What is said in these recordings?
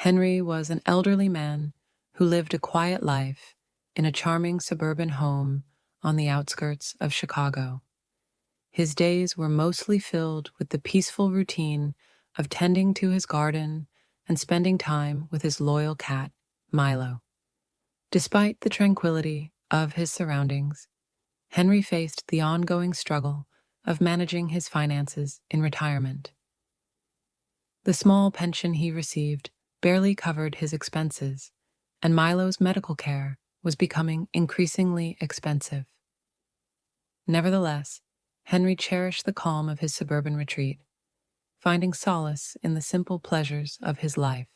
Henry was an elderly man who lived a quiet life in a charming suburban home on the outskirts of Chicago. His days were mostly filled with the peaceful routine of tending to his garden and spending time with his loyal cat, Milo. Despite the tranquility of his surroundings, Henry faced the ongoing struggle of managing his finances in retirement. The small pension he received barely covered his expenses, and Milo's medical care was becoming increasingly expensive. Nevertheless, Henry cherished the calm of his suburban retreat, finding solace in the simple pleasures of his life.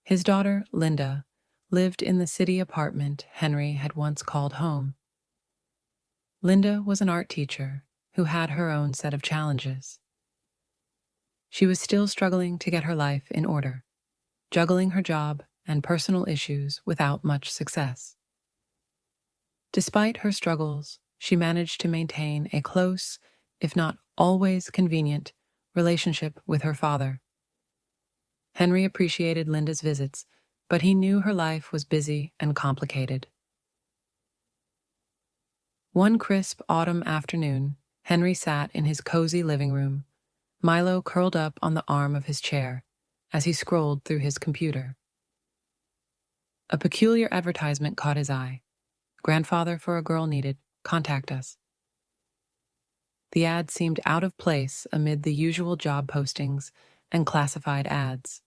His daughter, Linda, lived in the city apartment Henry had once called home. Linda was an art teacher who had her own set of challenges. She was still struggling to get her life in order, juggling her job and personal issues without much success. Despite her struggles, she managed to maintain a close, if not always convenient, relationship with her father. Henry appreciated Linda's visits, but he knew her life was busy and complicated. One crisp autumn afternoon, Henry sat in his cozy living room, Milo curled up on the arm of his chair as he scrolled through his computer. A peculiar advertisement caught his eye. "Grandfather for a girl needed. Contact us." The ad seemed out of place amid the usual job postings and classified ads.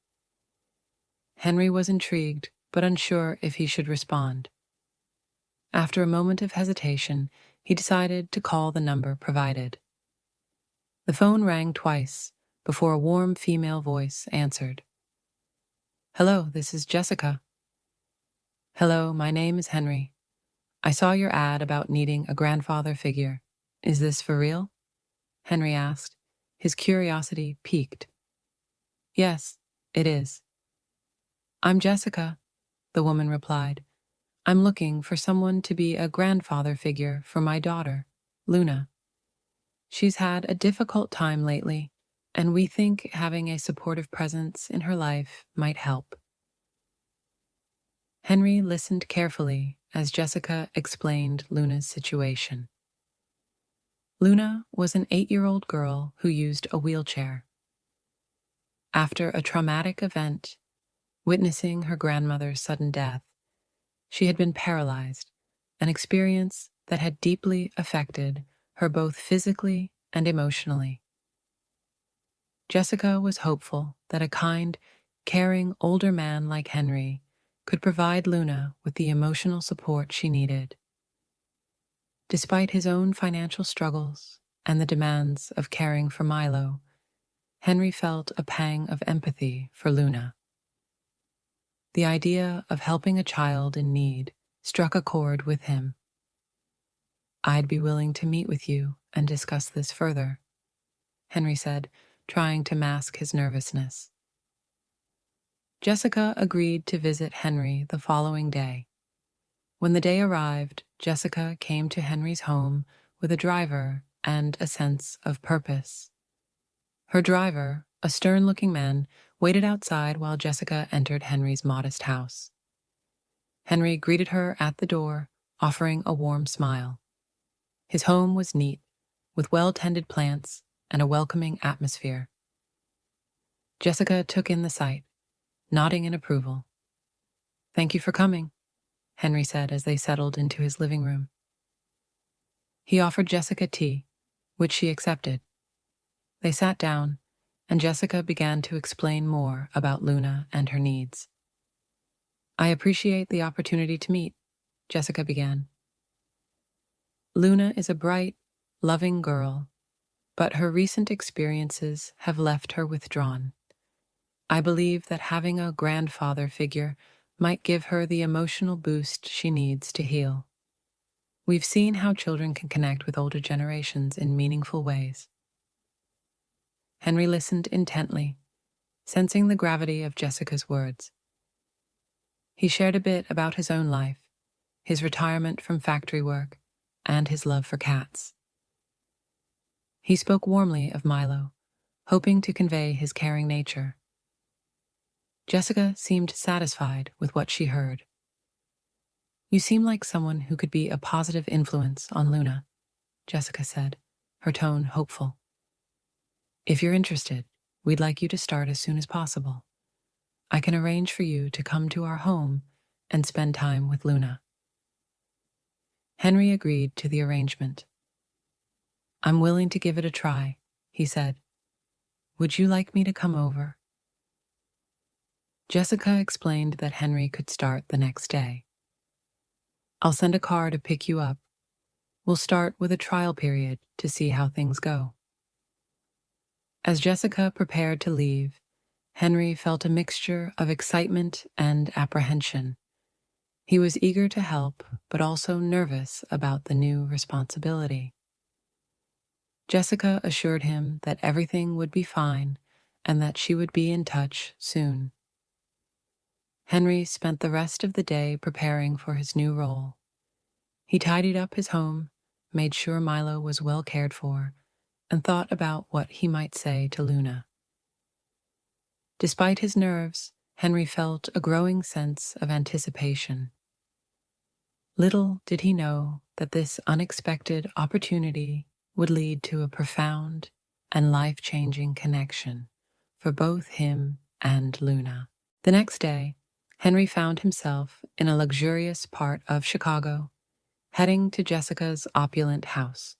Henry was intrigued, but unsure if he should respond. After a moment of hesitation, he decided to call the number provided. The phone rang twice before a warm female voice answered. "Hello, this is Jessica." "Hello, my name is Henry. I saw your ad about needing a grandfather figure. Is this for real?" Henry asked, his curiosity piqued. "Yes, it is." "I'm Jessica," the woman replied. "I'm looking for someone to be a grandfather figure for my daughter, Luna. She's had a difficult time lately, and we think having a supportive presence in her life might help." Henry listened carefully as Jessica explained Luna's situation. Luna was an 8-year-old girl who used a wheelchair. After a traumatic event, witnessing her grandmother's sudden death, she had been paralyzed, an experience that had deeply affected her both physically and emotionally. Jessica was hopeful that a kind, caring older man like Henry could provide Luna with the emotional support she needed. Despite his own financial struggles and the demands of caring for Milo, Henry felt a pang of empathy for Luna. The idea of helping a child in need struck a chord with him. "I'd be willing to meet with you and discuss this further," Henry said, trying to mask his nervousness. Jessica agreed to visit Henry the following day. When the day arrived, Jessica came to Henry's home with a driver and a sense of purpose. Her driver, a stern-looking man, waited outside while Jessica entered Henry's modest house. Henry greeted her at the door, offering a warm smile. His home was neat, with well-tended plants and a welcoming atmosphere. Jessica took in the sight, nodding in approval. "Thank you for coming," Henry said as they settled into his living room. He offered Jessica tea, which she accepted. They sat down, and Jessica began to explain more about Luna and her needs. "I appreciate the opportunity to meet," Jessica began. "Luna is a bright, loving girl, but her recent experiences have left her withdrawn. I believe that having a grandfather figure might give her the emotional boost she needs to heal. We've seen how children can connect with older generations in meaningful ways." Henry listened intently, sensing the gravity of Jessica's words. He shared a bit about his own life, his retirement from factory work, and his love for cats. He spoke warmly of Milo, hoping to convey his caring nature. Jessica seemed satisfied with what she heard. "You seem like someone who could be a positive influence on Luna," Jessica said, her tone hopeful. "If you're interested, we'd like you to start as soon as possible. I can arrange for you to come to our home and spend time with Luna." Henry agreed to the arrangement. "I'm willing to give it a try," he said. "Would you like me to come over?" Jessica explained that Henry could start the next day. "I'll send a car to pick you up. We'll start with a trial period to see how things go." As Jessica prepared to leave, Henry felt a mixture of excitement and apprehension. He was eager to help, but also nervous about the new responsibility. Jessica assured him that everything would be fine and that she would be in touch soon. Henry spent the rest of the day preparing for his new role. He tidied up his home, made sure Milo was well cared for, and thought about what he might say to Luna. Despite his nerves, Henry felt a growing sense of anticipation. Little did he know that this unexpected opportunity would lead to a profound and life-changing connection for both him and Luna. The next day, Henry found himself in a luxurious part of Chicago, heading to Jessica's opulent house.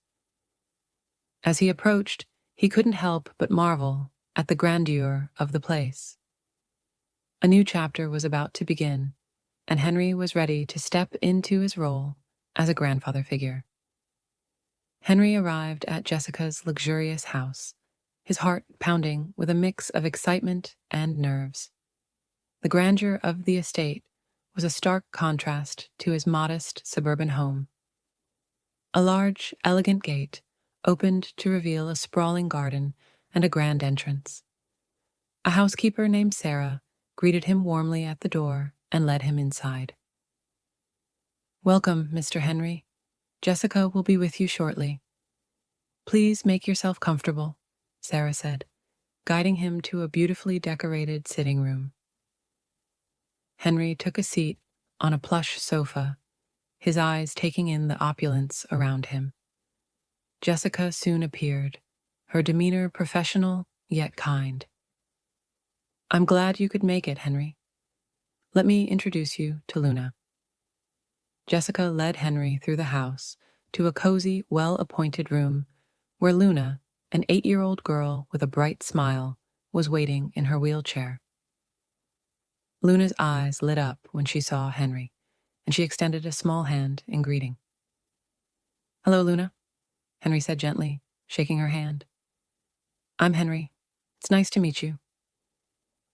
As he approached, he couldn't help but marvel at the grandeur of the place. A new chapter was about to begin, and Henry was ready to step into his role as a grandfather figure. Henry arrived at Jessica's luxurious house, his heart pounding with a mix of excitement and nerves. The grandeur of the estate was a stark contrast to his modest suburban home. A large, elegant gate opened to reveal a sprawling garden and a grand entrance. A housekeeper named Sarah greeted him warmly at the door and led him inside. "Welcome, Mr. Henry. Jessica will be with you shortly. Please make yourself comfortable," Sarah said, guiding him to a beautifully decorated sitting room. Henry took a seat on a plush sofa, his eyes taking in the opulence around him. Jessica soon appeared, her demeanor professional yet kind. "I'm glad you could make it, Henry. Let me introduce you to Luna." Jessica led Henry through the house to a cozy, well-appointed room where Luna, an 8-year-old girl with a bright smile, was waiting in her wheelchair. Luna's eyes lit up when she saw Henry, and she extended a small hand in greeting. "Hello, Luna," Henry said gently, shaking her hand. "I'm Henry. It's nice to meet you."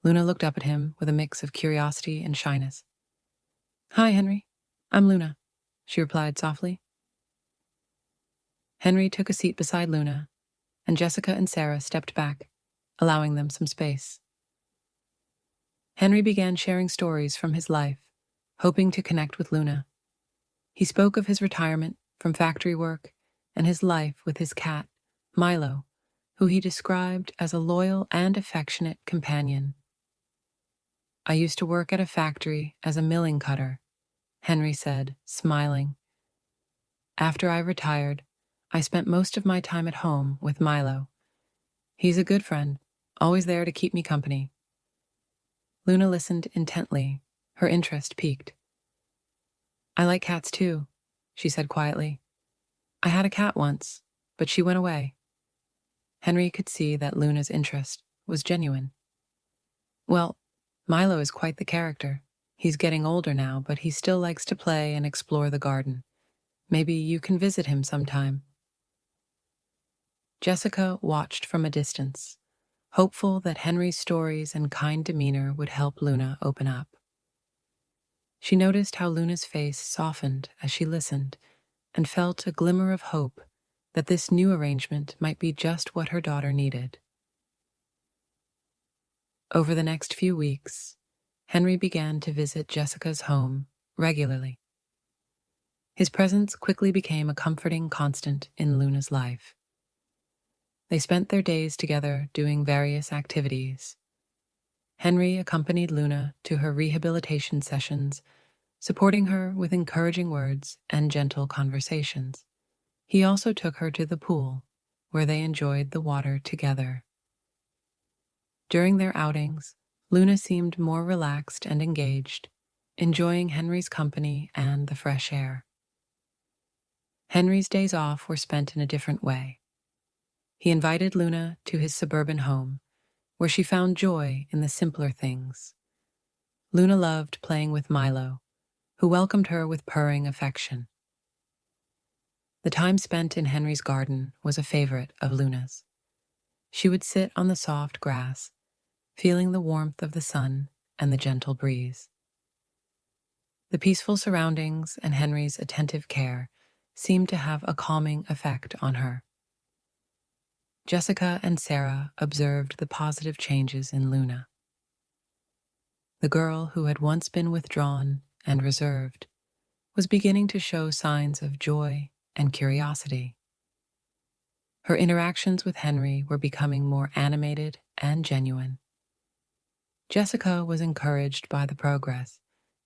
Luna looked up at him with a mix of curiosity and shyness. "Hi, Henry. I'm Luna," she replied softly. Henry took a seat beside Luna, and Jessica and Sarah stepped back, allowing them some space. Henry began sharing stories from his life, hoping to connect with Luna. He spoke of his retirement from factory work and his life with his cat, Milo, who he described as a loyal and affectionate companion. "I used to work at a factory as a milling cutter," Henry said, smiling. "After I retired, I spent most of my time at home with Milo. He's a good friend, always there to keep me company." Luna listened intently, her interest piqued. "I like cats too," she said quietly. "I had a cat once, but she went away." Henry could see that Luna's interest was genuine. "Well, Milo is quite the character. He's getting older now, but he still likes to play and explore the garden. Maybe you can visit him sometime." Jessica watched from a distance, hopeful that Henry's stories and kind demeanor would help Luna open up. She noticed how Luna's face softened as she listened and felt a glimmer of hope that this new arrangement might be just what her daughter needed. Over the next few weeks, Henry began to visit Jessica's home regularly. His presence quickly became a comforting constant in Luna's life. They spent their days together doing various activities. Henry accompanied Luna to her rehabilitation sessions, supporting her with encouraging words and gentle conversations. He also took her to the pool, where they enjoyed the water together. During their outings, Luna seemed more relaxed and engaged, enjoying Henry's company and the fresh air. Henry's days off were spent in a different way. He invited Luna to his suburban home, where she found joy in the simpler things. Luna loved playing with Milo, who welcomed her with purring affection. The time spent in Henry's garden was a favorite of Luna's. She would sit on the soft grass, feeling the warmth of the sun and the gentle breeze. The peaceful surroundings and Henry's attentive care seemed to have a calming effect on her. Jessica and Sarah observed the positive changes in Luna. The girl who had once been withdrawn and reserved was beginning to show signs of joy and curiosity. Her interactions with Henry were becoming more animated and genuine. Jessica was encouraged by the progress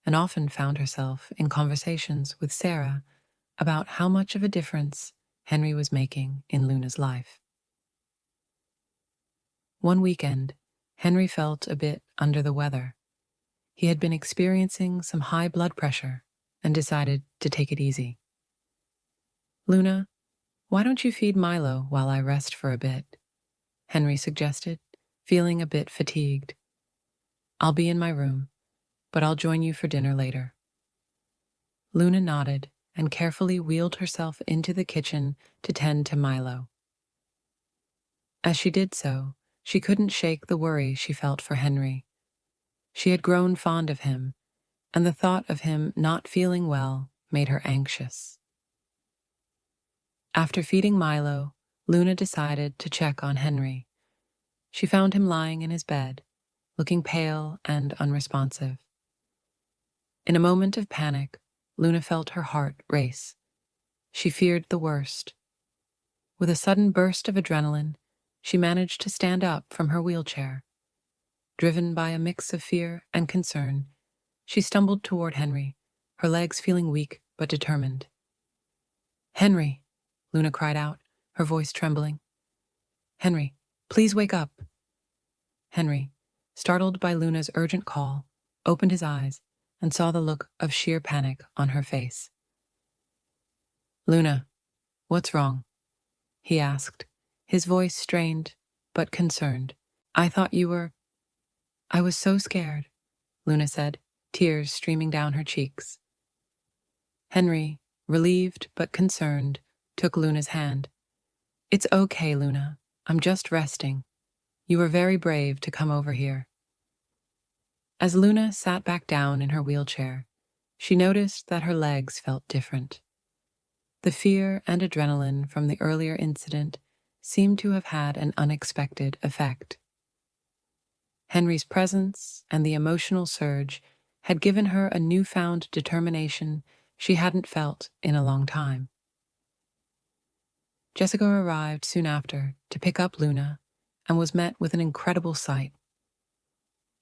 and often found herself in conversations with Sarah about how much of a difference Henry was making in Luna's life. One weekend, Henry felt a bit under the weather. He had been experiencing some high blood pressure and decided to take it easy. "Luna, why don't you feed Milo while I rest for a bit?" Henry suggested, feeling a bit fatigued. "I'll be in my room, but I'll join you for dinner later." Luna nodded and carefully wheeled herself into the kitchen to tend to Milo. As she did so, she couldn't shake the worry she felt for Henry. She had grown fond of him, and the thought of him not feeling well made her anxious. After feeding Milo, Luna decided to check on Henry. She found him lying in his bed, looking pale and unresponsive. In a moment of panic, Luna felt her heart race. She feared the worst. With a sudden burst of adrenaline, she managed to stand up from her wheelchair. Driven by a mix of fear and concern, she stumbled toward Henry, her legs feeling weak but determined. "Henry," Luna cried out, her voice trembling. "Henry, please wake up." Henry, startled by Luna's urgent call, opened his eyes and saw the look of sheer panic on her face. "Luna, what's wrong?" he asked, his voice strained but concerned. "I thought you were—" "I was so scared," Luna said, tears streaming down her cheeks. Henry, relieved but concerned, took Luna's hand. "It's okay, Luna. I'm just resting. You were very brave to come over here." As Luna sat back down in her wheelchair, she noticed that her legs felt different. The fear and adrenaline from the earlier incident seemed to have had an unexpected effect. Henry's presence and the emotional surge had given her a newfound determination she hadn't felt in a long time. Jessica arrived soon after to pick up Luna and was met with an incredible sight.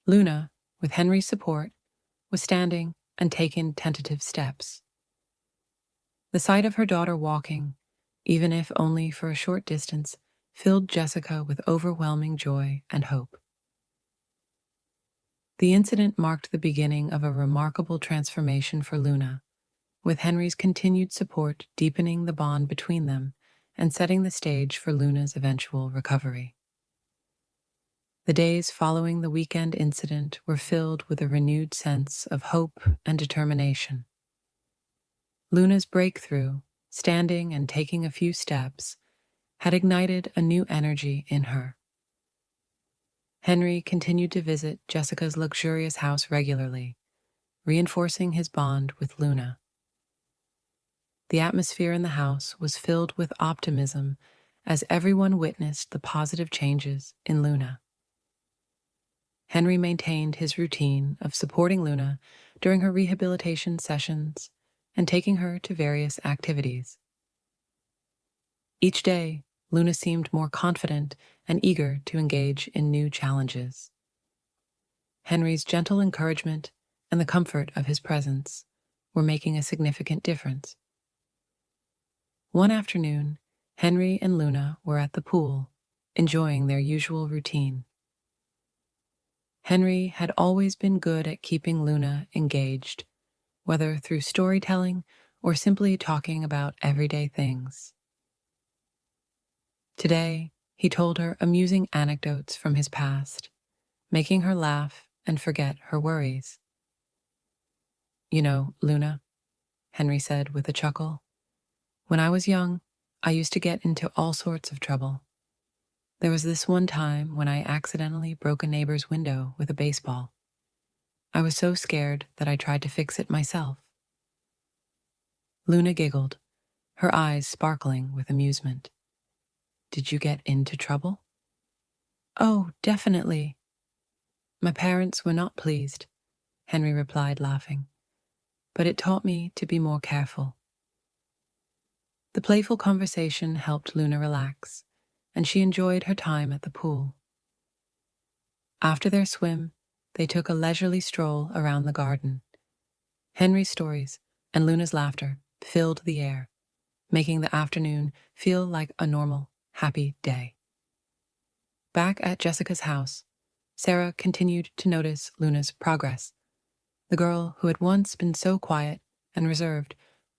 Luna, with Henry's support, was standing and taking tentative steps. The sight of her daughter walking, even if only for a short distance, filled Jessica with overwhelming joy and hope. The incident marked the beginning of a remarkable transformation for Luna, with Henry's continued support deepening the bond between them and setting the stage for Luna's eventual recovery. The days following the weekend incident were filled with a renewed sense of hope and determination. Luna's breakthrough, standing and taking a few steps, had ignited a new energy in her. Henry continued to visit Jessica's luxurious house regularly, reinforcing his bond with Luna. The atmosphere in the house was filled with optimism as everyone witnessed the positive changes in Luna. Henry maintained his routine of supporting Luna during her rehabilitation sessions and taking her to various activities. Each day, Luna seemed more confident and eager to engage in new challenges. Henry's gentle encouragement and the comfort of his presence were making a significant difference. One afternoon, Henry and Luna were at the pool, enjoying their usual routine. Henry had always been good at keeping Luna engaged, whether through storytelling or simply talking about everyday things. Today, he told her amusing anecdotes from his past, making her laugh and forget her worries. "You know, Luna," Henry said with a chuckle, "when I was young, I used to get into all sorts of trouble. There was this one time when I accidentally broke a neighbor's window with a baseball. I was so scared that I tried to fix it myself." Luna giggled, her eyes sparkling with amusement. "Did you get into trouble?" "Oh, definitely." "My parents were not pleased," Henry replied, laughing, "but it taught me to be more careful." The playful conversation helped Luna relax, and she enjoyed her time at the pool. After their swim, they took a leisurely stroll around the garden. Henry's stories and Luna's laughter filled the air, making the afternoon feel like a normal, happy day. Back at Jessica's house, Sarah continued to notice Luna's progress. The girl who had once been so quiet and reserved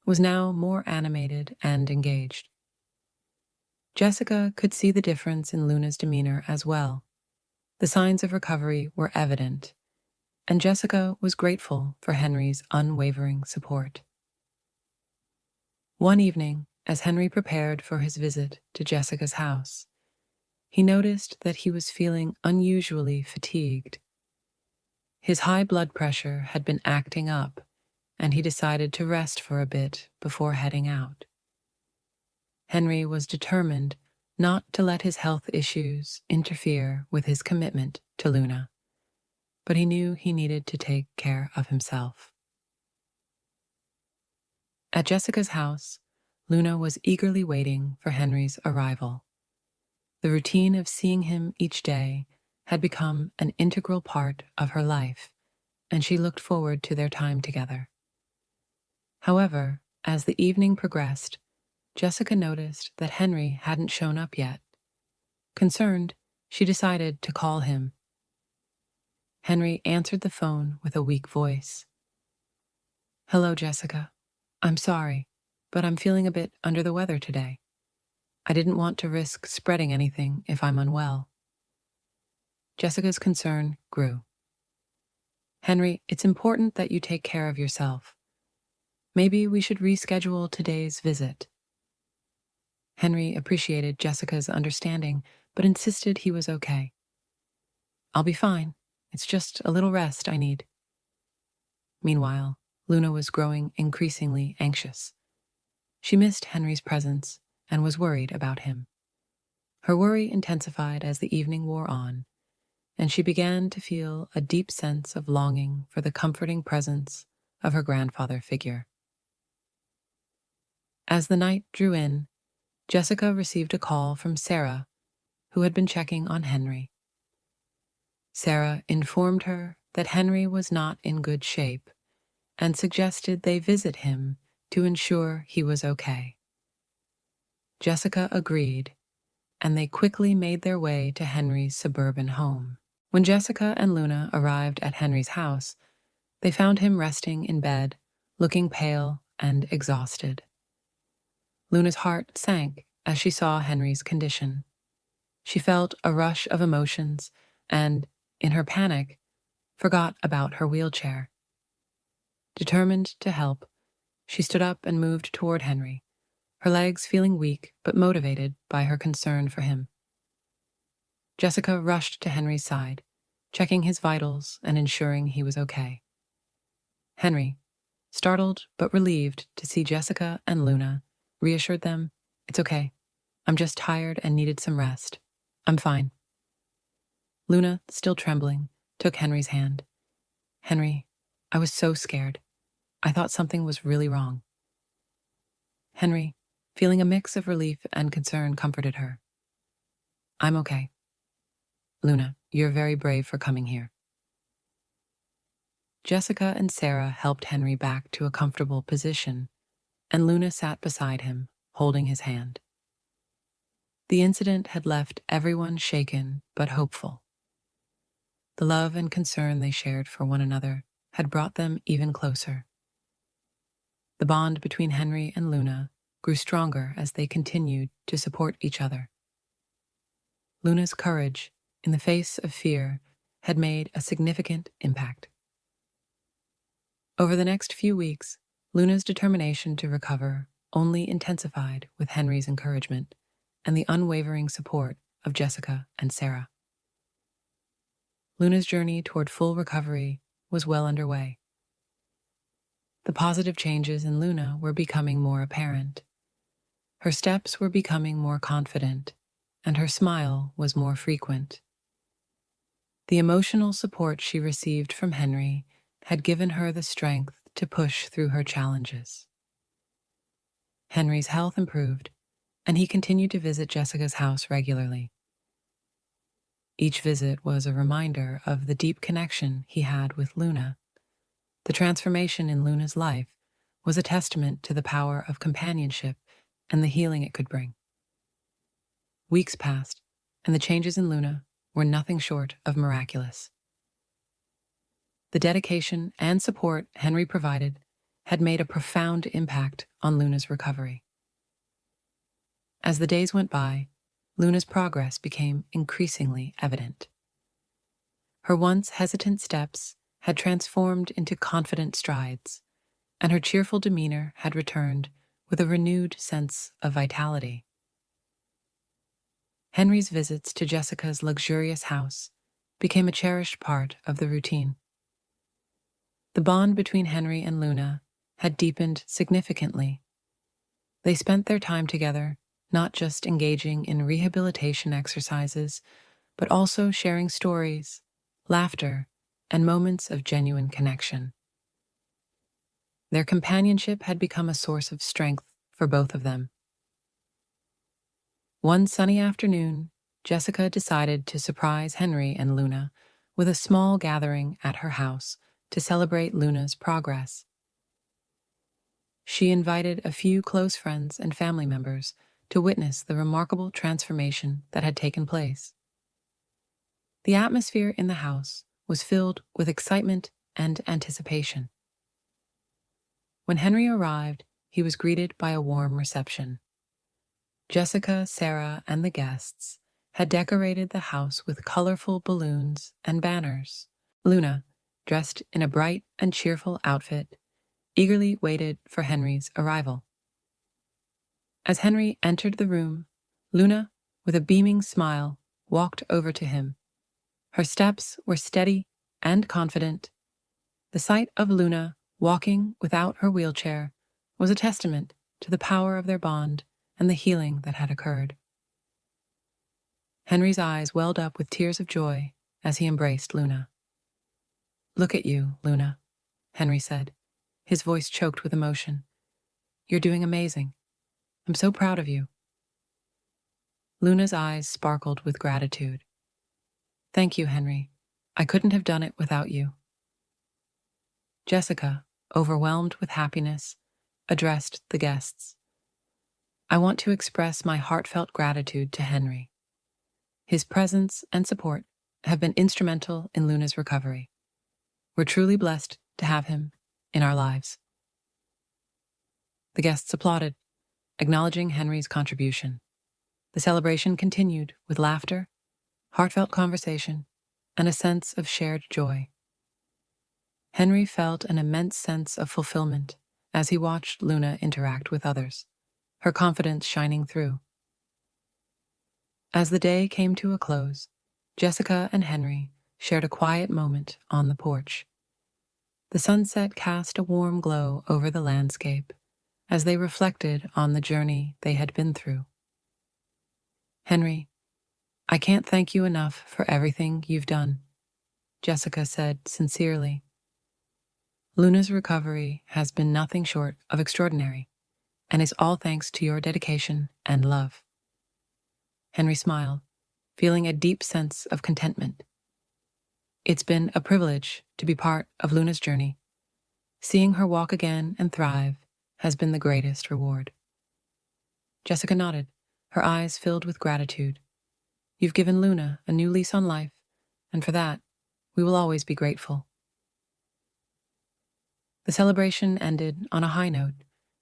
was now more animated and engaged. Jessica could see the difference in Luna's demeanor as well. The signs of recovery were evident, and Jessica was grateful for Henry's unwavering support. One evening, as Henry prepared for his visit to Jessica's house, he noticed that he was feeling unusually fatigued. His high blood pressure had been acting up, and he decided to rest for a bit before heading out. Henry was determined not to let his health issues interfere with his commitment to Luna, but he knew he needed to take care of himself. At Jessica's house, Luna was eagerly waiting for Henry's arrival. The routine of seeing him each day had become an integral part of her life, and she looked forward to their time together. However, as the evening progressed, Jessica noticed that Henry hadn't shown up yet. Concerned, she decided to call him. Henry answered the phone with a weak voice. "Hello, Jessica. I'm sorry, but I'm feeling a bit under the weather today. I didn't want to risk spreading anything if I'm unwell." Jessica's concern grew. "Henry, it's important that you take care of yourself. Maybe we should reschedule today's visit." Henry appreciated Jessica's understanding, but insisted he was okay. "I'll be fine. It's just a little rest I need." Meanwhile, Luna was growing increasingly anxious. She missed Henry's presence and was worried about him. Her worry intensified as the evening wore on, and she began to feel a deep sense of longing for the comforting presence of her grandfather figure. As the night drew in, Jessica received a call from Sarah, who had been checking on Henry. Sarah informed her that Henry was not in good shape and suggested they visit him to ensure he was okay. Jessica agreed, and they quickly made their way to Henry's suburban home. When Jessica and Luna arrived at Henry's house, they found him resting in bed, looking pale and exhausted. Luna's heart sank as she saw Henry's condition. She felt a rush of emotions and, in her panic, forgot about her wheelchair. Determined to help, she stood up and moved toward Henry, her legs feeling weak but motivated by her concern for him. Jessica rushed to Henry's side, checking his vitals and ensuring he was okay. Henry, startled but relieved to see Jessica and Luna, reassured them, "It's okay. I'm just tired and needed some rest. I'm fine." Luna, still trembling, took Henry's hand. "Henry, I was so scared. I thought something was really wrong." Henry, feeling a mix of relief and concern, comforted her. "I'm okay. Luna, you're very brave for coming here." Jessica and Sarah helped Henry back to a comfortable position, and Luna sat beside him, holding his hand. The incident had left everyone shaken but hopeful. The love and concern they shared for one another had brought them even closer. The bond between Henry and Luna grew stronger as they continued to support each other. Luna's courage, in the face of fear, had made a significant impact. Over the next few weeks, Luna's determination to recover only intensified with Henry's encouragement and the unwavering support of Jessica and Sarah. Luna's journey toward full recovery was well underway. The positive changes in Luna were becoming more apparent. Her steps were becoming more confident, and her smile was more frequent. The emotional support she received from Henry had given her the strength to push through her challenges. Henry's health improved, and he continued to visit Jessica's house regularly. Each visit was a reminder of the deep connection he had with Luna. The transformation in Luna's life was a testament to the power of companionship and the healing it could bring. Weeks passed, and the changes in Luna were nothing short of miraculous. The dedication and support Henry provided had made a profound impact on Luna's recovery. As the days went by, Luna's progress became increasingly evident. Her once hesitant steps had transformed into confident strides, and her cheerful demeanor had returned with a renewed sense of vitality. Henry's visits to Jessica's luxurious house became a cherished part of the routine. The bond between Henry and Luna had deepened significantly. They spent their time together, not just engaging in rehabilitation exercises, but also sharing stories, laughter, and moments of genuine connection. Their companionship had become a source of strength for both of them. One sunny afternoon, Jessica decided to surprise Henry and Luna with a small gathering at her house to celebrate Luna's progress. She invited a few close friends and family members to witness the remarkable transformation that had taken place. The atmosphere in the house was filled with excitement and anticipation. When Henry arrived, he was greeted by a warm reception. Jessica, Sarah, and the guests had decorated the house with colorful balloons and banners. Luna, dressed in a bright and cheerful outfit, eagerly waited for Henry's arrival. As Henry entered the room, Luna, with a beaming smile, walked over to him. Her steps were steady and confident. The sight of Luna walking without her wheelchair was a testament to the power of their bond and the healing that had occurred. Henry's eyes welled up with tears of joy as he embraced Luna. "Look at you, Luna," Henry said, his voice choked with emotion. "You're doing amazing. I'm so proud of you." Luna's eyes sparkled with gratitude. "Thank you, Henry. I couldn't have done it without you." Jessica, overwhelmed with happiness, addressed the guests. "I want to express my heartfelt gratitude to Henry. His presence and support have been instrumental in Luna's recovery. We're truly blessed to have him in our lives." The guests applauded, acknowledging Henry's contribution. The celebration continued with laughter, heartfelt conversation, and a sense of shared joy. Henry felt an immense sense of fulfillment as he watched Luna interact with others, her confidence shining through. As the day came to a close, Jessica and Henry shared a quiet moment on the porch. The sunset cast a warm glow over the landscape as they reflected on the journey they had been through. "Henry, I can't thank you enough for everything you've done," Jessica said sincerely. "Luna's recovery has been nothing short of extraordinary, and is all thanks to your dedication and love." Henry smiled, feeling a deep sense of contentment. It's been a privilege to be part of Luna's journey. Seeing her walk again and thrive has been the greatest reward. Jessica nodded, her eyes filled with gratitude. You've given Luna a new lease on life, and for that, we will always be grateful. The celebration ended on a high note,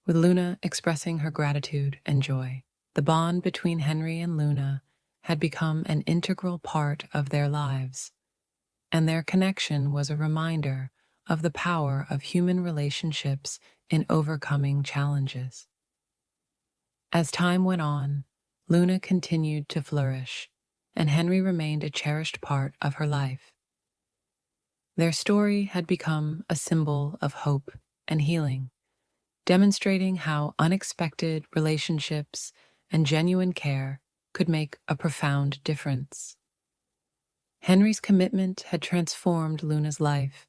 with Luna expressing her gratitude and joy. The bond between Henry and Luna had become an integral part of their lives, and their connection was a reminder of the power of human relationships in overcoming challenges. As time went on, Luna continued to flourish, and Henry remained a cherished part of her life. Their story had become a symbol of hope and healing, demonstrating how unexpected relationships and genuine care could make a profound difference. Henry's commitment had transformed Luna's life,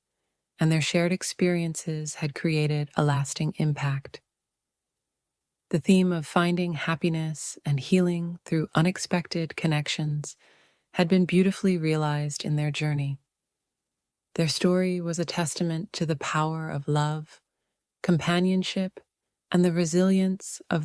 and their shared experiences had created a lasting impact. The theme of finding happiness and healing through unexpected connections had been beautifully realized in their journey. Their story was a testament to the power of love, companionship, and the resilience of the